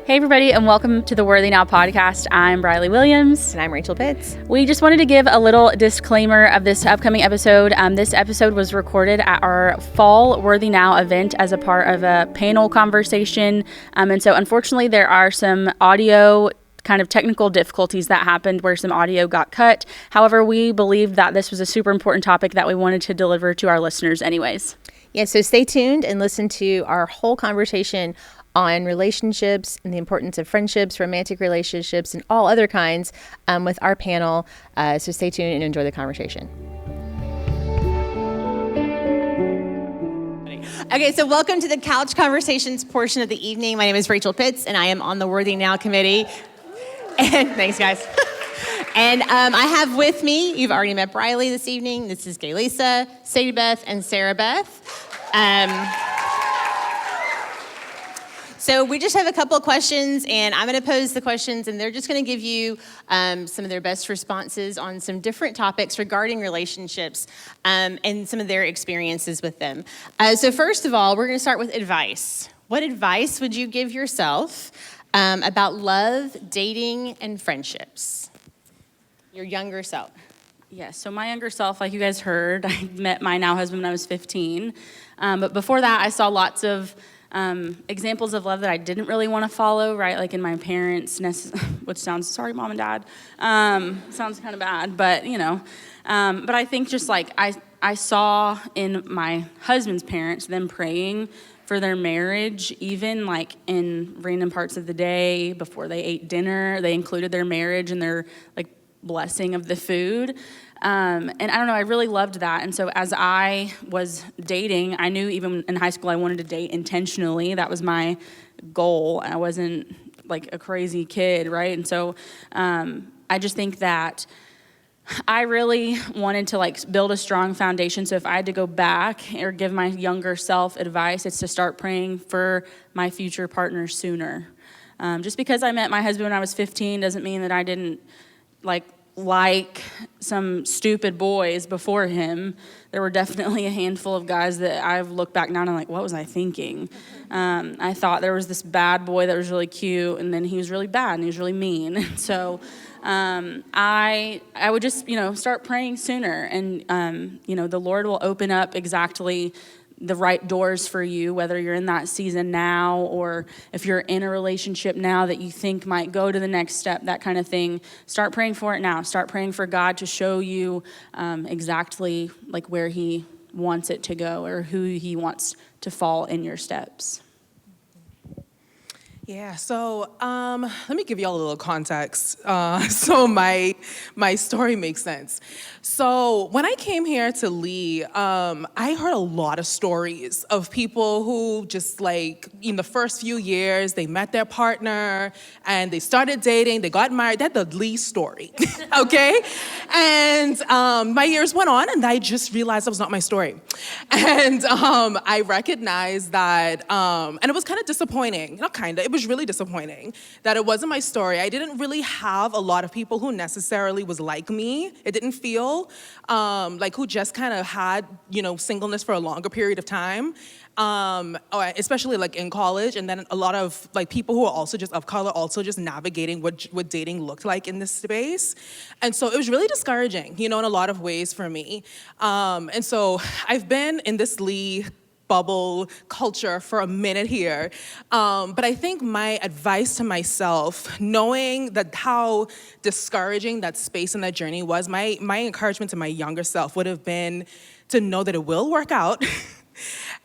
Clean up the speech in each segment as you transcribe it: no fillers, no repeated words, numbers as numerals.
Hey everybody, and welcome to the Worthy Now podcast. I'm Briley Williams. And I'm Rachael Beth. We just wanted to give a little disclaimer of this upcoming episode. This episode was recorded at our fall Worthy Now event as a part of a panel conversation. And so unfortunately there are some audio kind of technical difficulties that happened where some audio got cut. However, we believed that this was a super important topic that we wanted to deliver to our listeners anyways. Yeah, so stay tuned and listen to our whole conversation on relationships and the importance of friendships, romantic relationships, and all other kinds with our panel. So stay tuned and enjoy the conversation. Okay, so welcome to the Couch Conversations portion of the evening. My name is Rachael Pitts, and I am on the Worthy Now committee. And thanks, guys. And I have with me, you've already met Briley this evening. This is Ghalysa, Sadie Beth, and Sarah Beth. So we just have a couple of questions, and I'm going to pose the questions, and they're just going to give you some of their best responses on some different topics regarding relationships and some of their experiences with them. So first of all, we're going to start with advice. What advice would you give yourself about love, dating, and friendships? Your younger self. Yeah, so my younger self, like you guys heard, I met my now husband when I was 15. But before that, I saw lots of examples of love that I didn't really want to follow, right? Like in my parents, which sounds, sorry, mom and dad, sounds kind of bad, but you know. But I think just like I saw in my husband's parents, them praying for their marriage, even like in random parts of the day before they ate dinner, they included their marriage in their like blessing of the food. And I don't know, I really loved that. And so as I was dating, I knew even in high school I wanted to date intentionally. That was my goal. I wasn't like a crazy kid, right? And so I just think that I really wanted to like build a strong foundation. So if I had to go back or give my younger self advice, it's to start praying for my future partner sooner. Just because I met my husband when I was 15 doesn't mean that I didn't like some stupid boys before him. There were definitely a handful of guys that I've looked back now and I'm like, what was I thinking? I thought there was this bad boy that was really cute, and then he was really bad and he was really mean. So I would just, start praying sooner, and, the Lord will open up exactly the right doors for you, whether you're in that season now or if you're in a relationship now that you think might go to the next step, that kind of thing. Start praying for it now. Start praying for God to show you exactly like where he wants it to go or who he wants to fall in your steps. Yeah, so let me give y'all a little context so my story makes sense. So when I came here to Lee, I heard a lot of stories of people who just like in the first few years, they met their partner and they started dating, they got married. That's the Lee story, okay? And my years went on and I just realized that was not my story. And I recognized that, and it was kind of disappointing, it was really disappointing that it wasn't my story. I didn't really have a lot of people who necessarily was like me. It didn't feel like who just kind of had, singleness for a longer period of time, especially like in college. And then a lot of like people who are also just of color, also just navigating what dating looked like in this space. And so it was really discouraging, in a lot of ways for me. And so I've been in this Lee bubble culture for a minute here. But I think my advice to myself, knowing that how discouraging that space and that journey was, my encouragement to my younger self would have been to know that it will work out.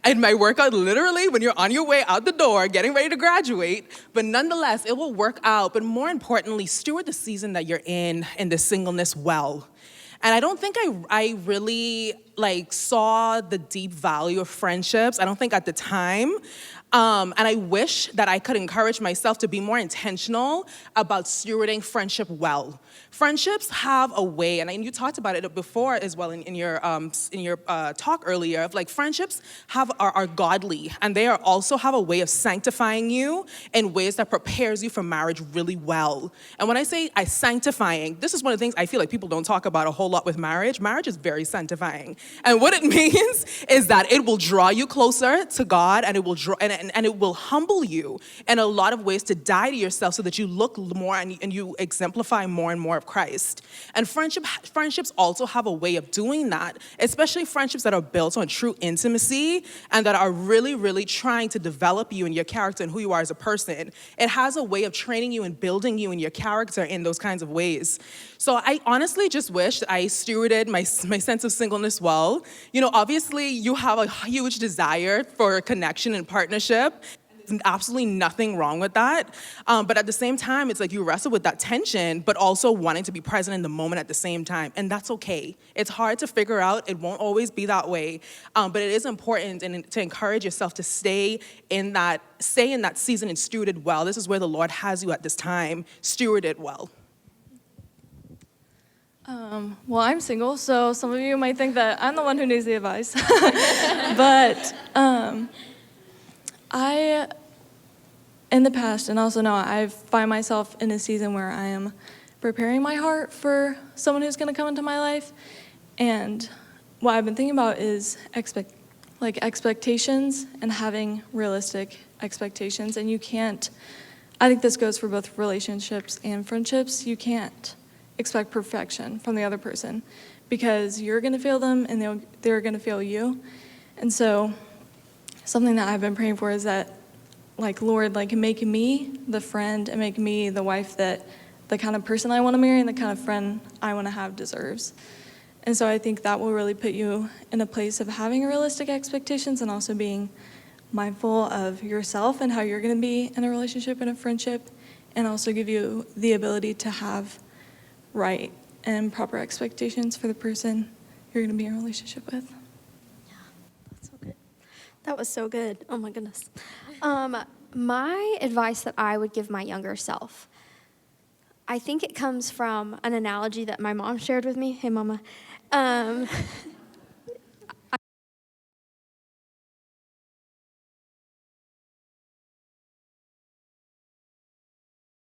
And my workout literally when you're on your way out the door, getting ready to graduate, but nonetheless, it will work out. But more importantly, steward the season that you're in the singleness well. And I don't think I really saw the deep value of friendships. I don't think at the time. And I wish that I could encourage myself to be more intentional about stewarding friendship well. Friendships have a way, and you talked about it before as well in your talk earlier, of like friendships are godly, and they also have a way of sanctifying you in ways that prepares you for marriage really well. And when I say sanctifying, this is one of the things I feel like people don't talk about a whole lot with marriage. Marriage is very sanctifying, and what it means is that it will draw you closer to God, and it will draw, and and it will humble you in a lot of ways to die to yourself so that you look more and you exemplify more and more of Christ. And friendships also have a way of doing that, especially friendships that are built on true intimacy and that are really, really trying to develop you and your character and who you are as a person. It has a way of training you and building you and your character in those kinds of ways. So I honestly just wish that I stewarded my sense of singleness well. You know, obviously you have a huge desire for connection and partnership. There's absolutely nothing wrong with that. But at the same time, it's like you wrestle with that tension, but also wanting to be present in the moment at the same time. And that's okay. It's hard to figure out. It won't always be that way. But it is important to encourage yourself to stay in that season and steward it well. This is where the Lord has you at this time. Steward it well. Well, I'm single, so some of you might think that I'm the one who needs the advice. But I, in the past, and also now, I find myself in a season where I am preparing my heart for someone who's going to come into my life. And what I've been thinking about is expectations and having realistic expectations. And you can't, I think this goes for both relationships and friendships, you can't expect perfection from the other person because you're going to fail them and they're going to fail you. And so something that I've been praying for is that, Lord, make me the friend and make me the wife that the kind of person I want to marry and the kind of friend I want to have deserves. And so I think that will really put you in a place of having realistic expectations and also being mindful of yourself and how you're going to be in a relationship and a friendship, and also give you the ability to have right and proper expectations for the person you're going to be in a relationship with. Yeah, that's so good. That was so good. Oh my goodness. My advice that I would give my younger self, I think it comes from an analogy that my mom shared with me. Hey, Mama.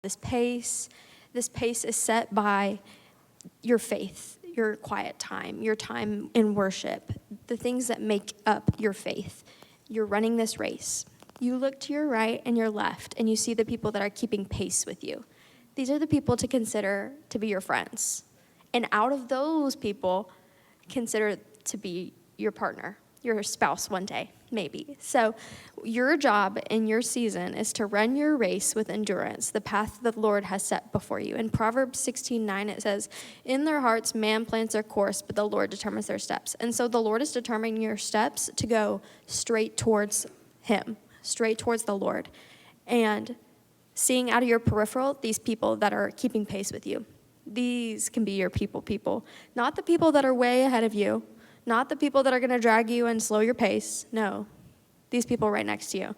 This pace is set by your faith, your quiet time, your time in worship, the things that make up your faith. You're running this race. You look to your right and your left, and you see the people that are keeping pace with you. These are the people to consider to be your friends. And out of those people, consider to be your partner, your spouse one day, maybe. So your job in your season is to run your race with endurance, the path the Lord has set before you. In Proverbs 16:9, it says, in their hearts, man plans their course, but the Lord determines their steps. And so the Lord is determining your steps to go straight towards him, straight towards the Lord. And seeing out of your peripheral, these people that are keeping pace with you. These can be your people. Not the people that are way ahead of you, not the people that are going to drag you and slow your pace. No, these people right next to you.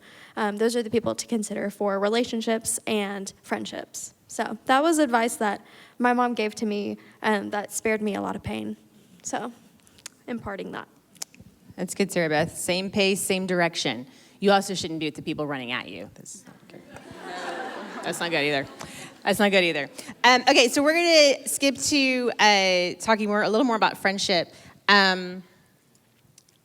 Those are the people to consider for relationships and friendships. So that was advice that my mom gave to me, and that spared me a lot of pain. So imparting that. That's good, Sarah Beth. Same pace, same direction. You also shouldn't do it to people running at you. That's not good. That's not good either. That's not good either. Okay, so we're going to skip to talking a little more about friendship. And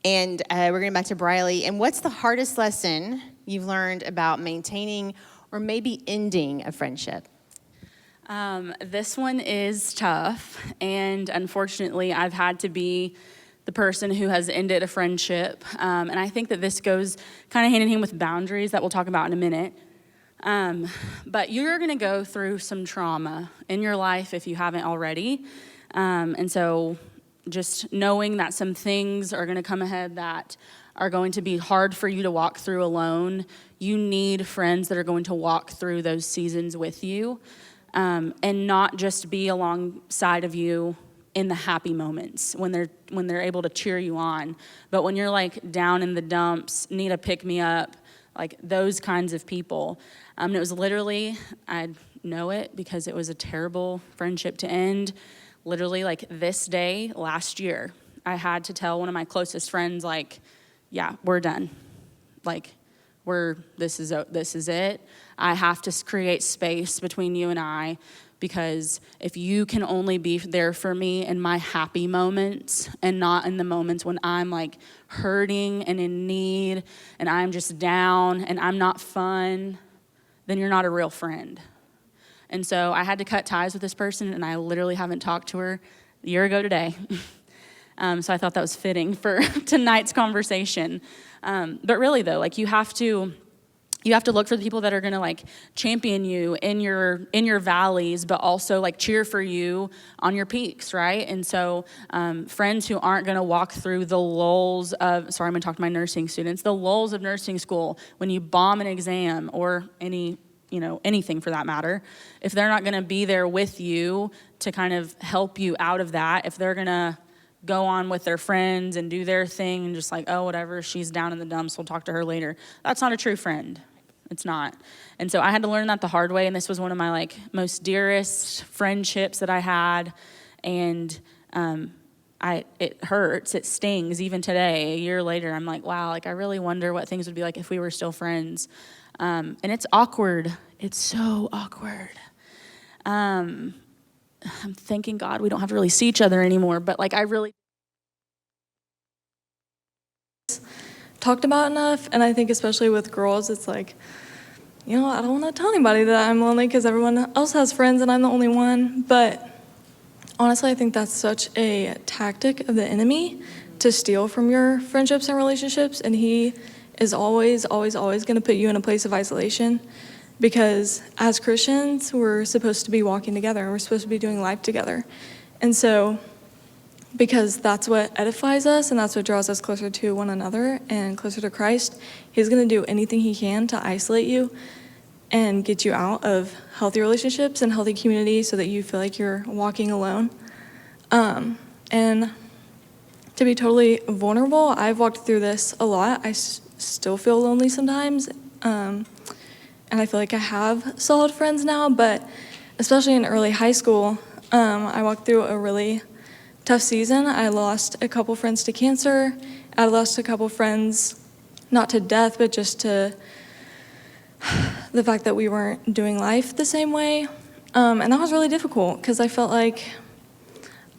we're going back to Briley. And what's the hardest lesson you've learned about maintaining or maybe ending a friendship? This one is tough, and unfortunately, I've had to be the person who has ended a friendship. And I think that this goes kind of hand in hand with boundaries that we'll talk about in a minute. But you're going to go through some trauma in your life if you haven't already. And so just knowing that some things are going to come ahead that are going to be hard for you to walk through alone, you need friends that are going to walk through those seasons with you, and not just be alongside of you in the happy moments when they're able to cheer you on, but when you're like down in the dumps, need a pick me up, like those kinds of people. And it was literally, I know it because it was a terrible friendship to end. Literally like this day last year, I had to tell one of my closest friends, like, yeah, we're done. Like, this is it. I have to create space between you and I Because if you can only be there for me in my happy moments and not in the moments when I'm like hurting and in need and I'm just down and I'm not fun, then you're not a real friend. And so I had to cut ties with this person, and I literally haven't talked to her a year ago today. So I thought that was fitting for tonight's conversation. But really, though, like you have to look for the people that are gonna like champion you in your valleys, but also like cheer for you on your peaks, right? And so friends who aren't gonna walk through the lulls of, sorry, I'm gonna talk to my nursing students, the lulls of nursing school when you bomb an exam or anything for that matter. If they're not gonna be there with you to kind of help you out of that, if they're gonna go on with their friends and do their thing and just like, oh, whatever, she's down in the dumps, we'll talk to her later. That's not a true friend. It's not. And so I had to learn that the hard way, and this was one of my like most dearest friendships that I had. And it hurts, it stings even today, a year later. I'm like, wow, like I really wonder what things would be like if we were still friends. And it's awkward. It's so awkward. I'm thanking God we don't have to really see each other anymore, but like I really talked about enough. And I think especially with girls, it's like, I don't want to tell anybody that I'm lonely because everyone else has friends and I'm the only one. But honestly, I think that's such a tactic of the enemy to steal from your friendships and relationships. And he is always, always, always going to put you in a place of isolation, because as Christians, we're supposed to be walking together and we're supposed to be doing life together. And so, because that's what edifies us and that's what draws us closer to one another and closer to Christ, he's going to do anything he can to isolate you and get you out of healthy relationships and healthy community so that you feel like you're walking alone. And to be totally vulnerable, I've walked through this a lot. I still feel lonely sometimes. And I feel like I have solid friends now, but especially in early high school, I walked through a really tough season. I lost a couple friends to cancer. I lost a couple friends, not to death, but just to the fact that we weren't doing life the same way. And that was really difficult because I felt like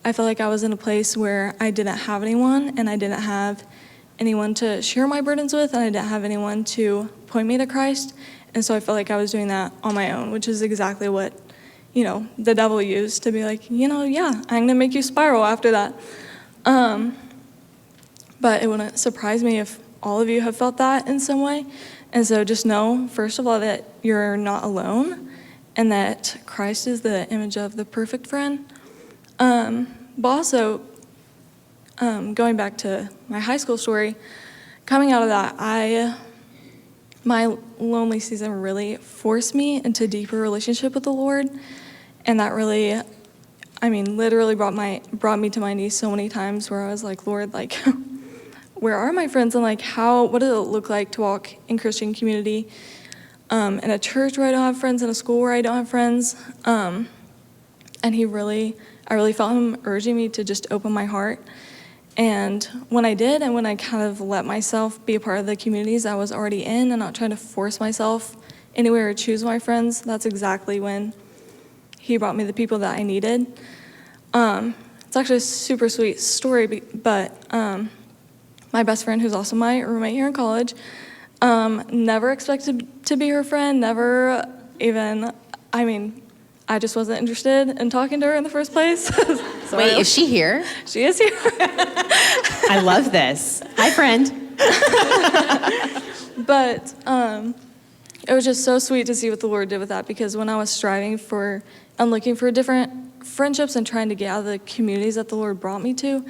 I was in a place where I didn't have anyone, and I didn't have anyone to share my burdens with, and I didn't have anyone to point me to Christ. And so I felt like I was doing that on my own, which is exactly what, the devil used to be like, yeah, I'm going to make you spiral after that. But it wouldn't surprise me if all of you have felt that in some way. And so just know, first of all, that you're not alone and that Christ is the image of the perfect friend. But also, going back to my high school story, coming out of that, my lonely season really forced me into a deeper relationship with the Lord. And that really, literally brought me to my knees so many times where I was like, Lord, like, where are my friends? And like, what does it look like to walk in Christian community, in a church where I don't have friends, in a school where I don't have friends? And I really felt him urging me to just open my heart. And when I did, and when I kind of let myself be a part of the communities I was already in and not trying to force myself anywhere or choose my friends, that's exactly when he brought me the people that I needed. It's actually a super sweet story, but my best friend, who's also my roommate here in college, never expected to be her friend, never even, I just wasn't interested in talking to her in the first place. Wait, is she here? She is here. I love this. Hi, friend. But it was just so sweet to see what the Lord did with that, because when I was striving for and looking for different friendships and trying to get out of the communities that the Lord brought me to,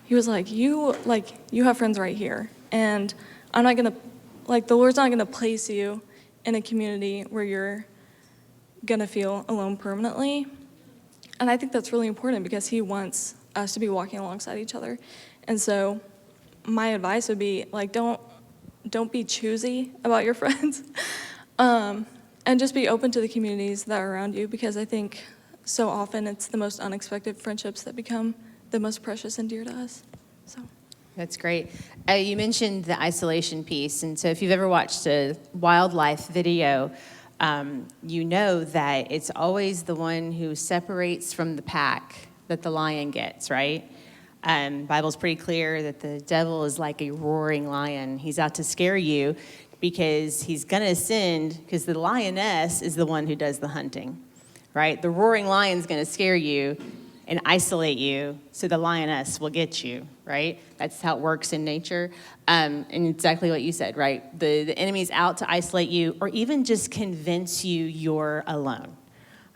he was like, you have friends right here. And I'm not going to, the Lord's not going to place you in a community where you're going to feel alone permanently. And I think that's really important because he wants us to be walking alongside each other. And so my advice would be, don't be choosy about your friends. And just be open to the communities that are around you, because I think so often it's the most unexpected friendships that become the most precious and dear to us. So That's great. You mentioned the isolation piece, and so if you've ever watched a wildlife video, you know that it's always the one who separates from the pack that the lion gets, right? Bible's pretty clear that the devil is like a roaring lion. He's out to scare you because he's going to ascend, because the lioness is the one who does the hunting, right? The roaring lion's going to scare you and isolate you so the lioness will get you, right? That's how it works in nature. And exactly what you said, right? The enemy's out to isolate you or even just convince you you're alone.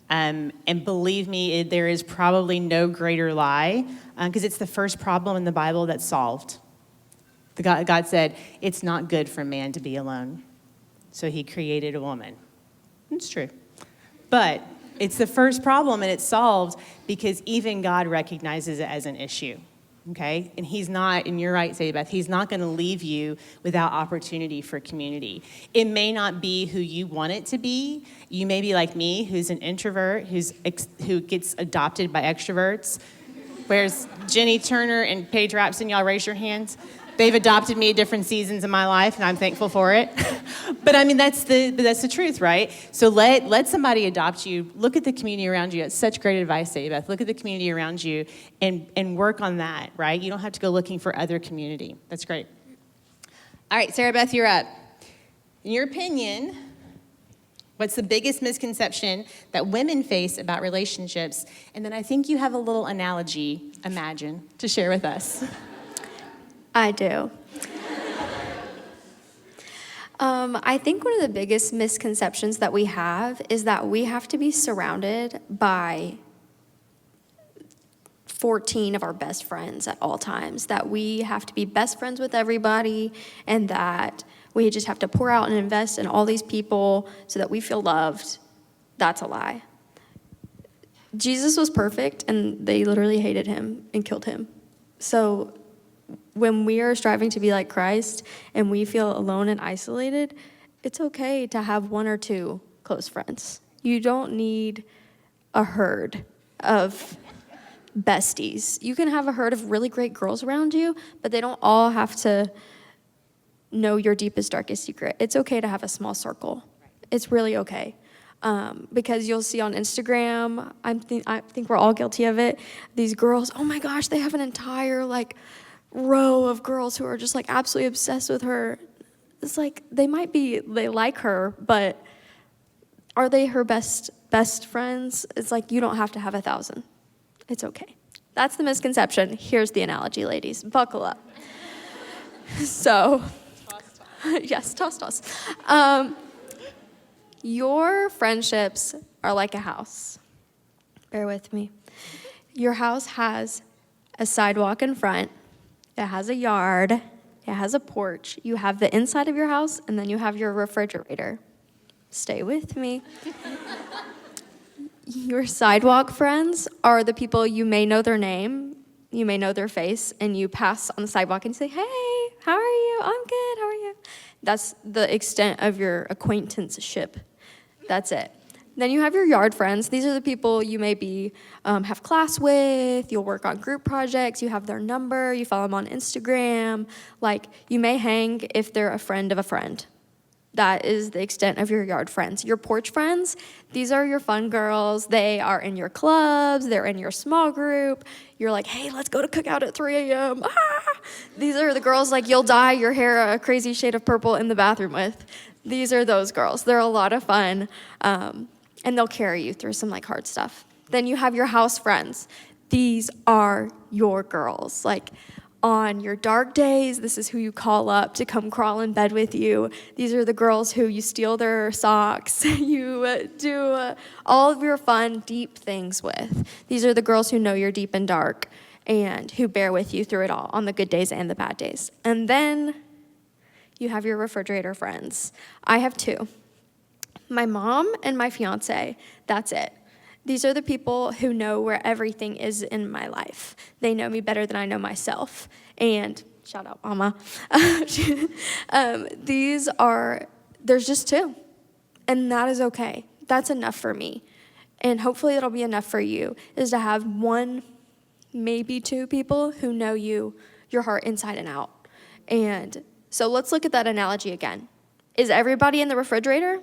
And believe me, there is probably no greater lie, because it's the first problem in the Bible that's solved. God said, it's not good for man to be alone. So he created a woman. It's true. But it's the first problem, and it's solved because even God recognizes it as an issue. Okay? And he's not, and you're right, Sadie Beth, he's not going to leave you without opportunity for community. It may not be who you want it to be. You may be like me, who's an introvert, who gets adopted by extroverts. Whereas Jenny Turner and Paige Rapson, y'all raise your hands. They've adopted me at different seasons in my life, and I'm thankful for it. But I mean, that's the truth, right? So let somebody adopt you. Look at the community around you. It's such great advice, Sadie Beth. Look at the community around you and work on that, right? You don't have to go looking for other community. That's great. All right, Sarah Beth, you're up. In your opinion, what's the biggest misconception that women face about relationships? And then I think you have a little analogy, to share with us. I do. I think one of the biggest misconceptions that we have is that we have to be surrounded by 14 of our best friends at all times, that we have to be best friends with everybody, and that we just have to pour out and invest in all these people so that we feel loved. That's a lie. Jesus was perfect, and they literally hated him and killed him. So when we are striving to be like Christ and we feel alone and isolated, it's okay to have one or two close friends. You don't need a herd of besties. You can have a herd of really great girls around you, but they don't all have to know your deepest, darkest secret. It's okay to have a small circle. It's really okay. Because you'll see on Instagram, I think we're all guilty of it, these girls, oh my gosh, they have an entire row of girls who are just absolutely obsessed with her. It's they like her, but are they her best friends? It's you don't have to have 1,000. It's okay. That's the misconception. Here's the analogy, ladies. Buckle up. So, yes, toss. Your friendships are like a house. Bear with me. Your house has a sidewalk in front. It has a yard. It has a porch. You have the inside of your house, and then you have your refrigerator. Stay with me. Your sidewalk friends are the people you may know their name, you may know their face, and you pass on the sidewalk and say, hey, how are you? I'm good, how are you? That's the extent of your acquaintanceship. That's it. Then you have your yard friends. These are the people you maybe have class with, you'll work on group projects, you have their number, you follow them on Instagram. You may hang if they're a friend of a friend. That is the extent of your yard friends. Your porch friends, these are your fun girls. They are in your clubs, they're in your small group. You're hey, let's go to cookout at 3 a.m. These are the girls you'll dye your hair a crazy shade of purple in the bathroom with. These are those girls. They're a lot of fun. And they'll carry you through some hard stuff. Then you have your house friends. These are your girls. On your dark days, this is who you call up to come crawl in bed with you. These are the girls who you steal their socks. You do all of your fun, deep things with. These are the girls who know you're deep and dark and who bear with you through it all on the good days and the bad days. And then you have your refrigerator friends. I have two. My mom and my fiance, that's it. These are the people who know where everything is in my life. They know me better than I know myself. And shout out, Mama. There's just two. And that is okay. That's enough for me. And hopefully it'll be enough for you, is to have one, maybe two people who know you, your heart inside and out. And so let's look at that analogy again. Is everybody in the refrigerator?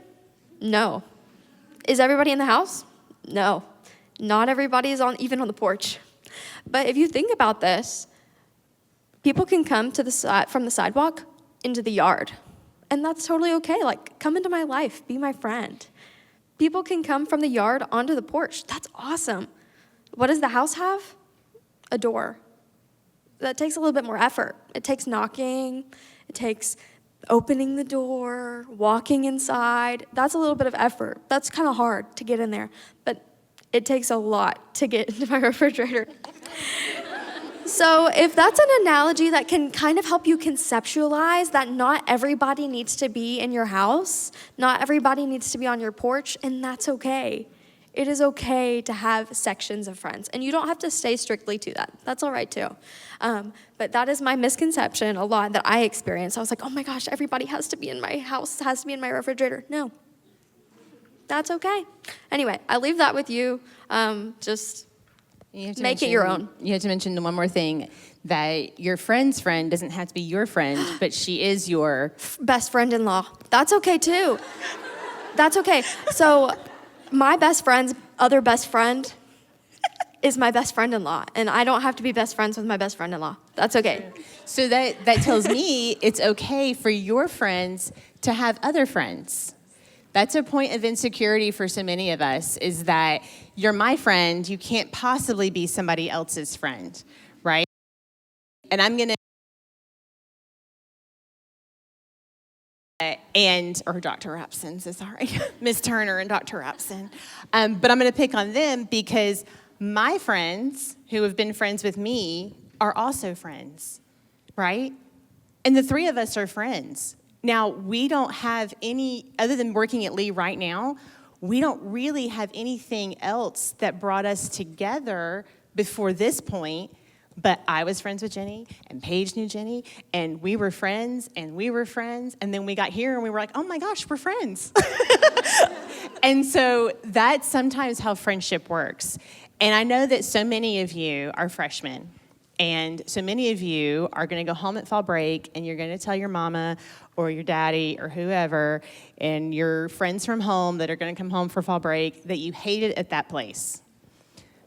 No. Is everybody in the house? No. Not everybody is even on the porch. But if you think about this, people can come to from the sidewalk into the yard. And that's totally okay. Like, come into my life, be my friend. People can come from the yard onto the porch. That's awesome. What does the house have? A door. That takes a little bit more effort. It takes knocking. It takes opening the door, walking inside. That's a little bit of effort. That's kind of hard to get in there. But it takes a lot to get into my refrigerator. So if that's an analogy that can kind of help you conceptualize that not everybody needs to be in your house, not everybody needs to be on your porch, and that's okay. It is okay to have sections of friends, and you don't have to stay strictly to that. That's all right too. But that is my misconception a lot that I experienced. I was like, oh my gosh, everybody has to be in my house, has to be in my refrigerator. No, that's okay. Anyway, I leave that with you. Just make it your own. You have to mention one more thing, that your friend's friend doesn't have to be your friend, but she is your best friend-in-law. That's okay too. That's okay. So my best friend's other best friend is my best friend-in-law, and I don't have to be best friends with my best friend-in-law. That's okay. So that tells me it's okay for your friends to have other friends. That's a point of insecurity for so many of us, is that you're my friend, you can't possibly be somebody else's friend, right? And I'm going to or Dr. Rapson, so sorry, Miss Turner and Dr. Rapson. But I'm going to pick on them because my friends who have been friends with me are also friends, right? And the three of us are friends. Now, we don't have any, other than working at Lee right now, we don't really have anything else that brought us together before this point. But I was friends with Jenny, and Paige knew Jenny, and we were friends, and then we got here, and we were like, oh my gosh, we're friends. And so that's sometimes how friendship works. And I know that so many of you are freshmen, and so many of you are going to go home at fall break, and you're going to tell your mama or your daddy or whoever, and your friends from home that are going to come home for fall break, that you hate it at that place.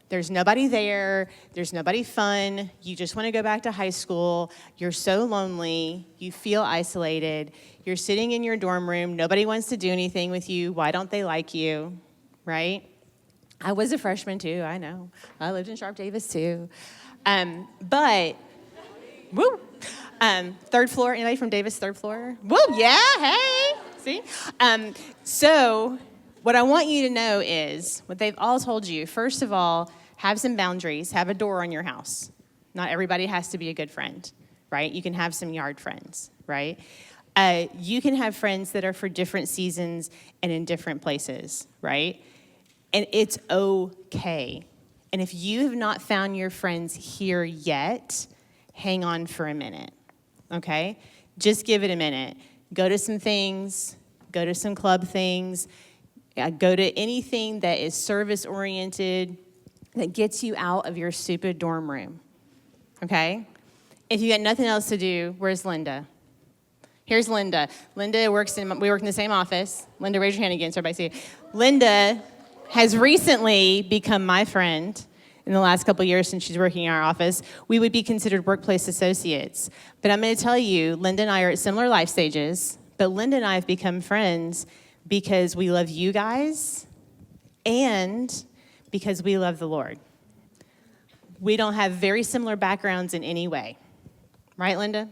There's nobody there. There's nobody fun. You just want to go back to high school. You're so lonely. You feel isolated. You're sitting in your dorm room. Nobody wants to do anything with you. Why don't they like you, right? I was a freshman too, I know. I lived in Sharp Davis too. But, woo. Third floor, anybody from Davis, third floor? Woo, yeah, hey, see? So what I want you to know is what they've all told you. First of all, have some boundaries. Have a door on your house. Not everybody has to be a good friend, right? You can have some yard friends, right? You can have friends that are for different seasons and in different places, right? And it's okay. And if you have not found your friends here yet, hang on for a minute, okay? Just give it a minute. Go to some things. Go to some club things. Go to anything that is service-oriented, that gets you out of your stupid dorm room, okay? If you got nothing else to do, where's Linda? Here's Linda. We work in the same office. Linda, raise your hand again so everybody see it. Linda has recently become my friend in the last couple of years since she's working in our office. We would be considered workplace associates. But I'm going to tell you, Linda and I are at similar life stages, but Linda and I have become friends because we love you guys and because we love the Lord. We don't have very similar backgrounds in any way. Right, Linda?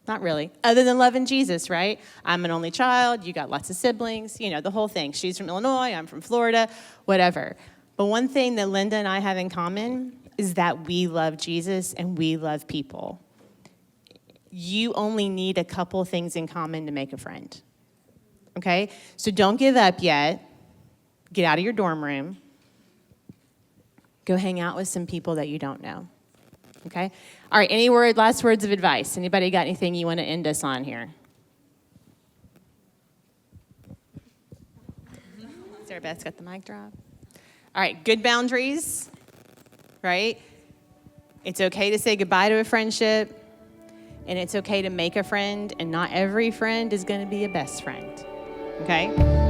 Not really. Other than loving Jesus, right? I'm an only child. You got lots of siblings. You know, the whole thing. She's from Illinois. I'm from Florida. Whatever. But one thing that Linda and I have in common is that we love Jesus and we love people. You only need a couple things in common to make a friend. Okay? So don't give up yet. Get out of your dorm room. Go hang out with some people that you don't know. Okay? All right, last words of advice? Anybody got anything you want to end us on here? Sarah Beth's got the mic drop. All right, good boundaries, right? It's okay to say goodbye to a friendship, and it's okay to make a friend, and not every friend is going to be a best friend, okay?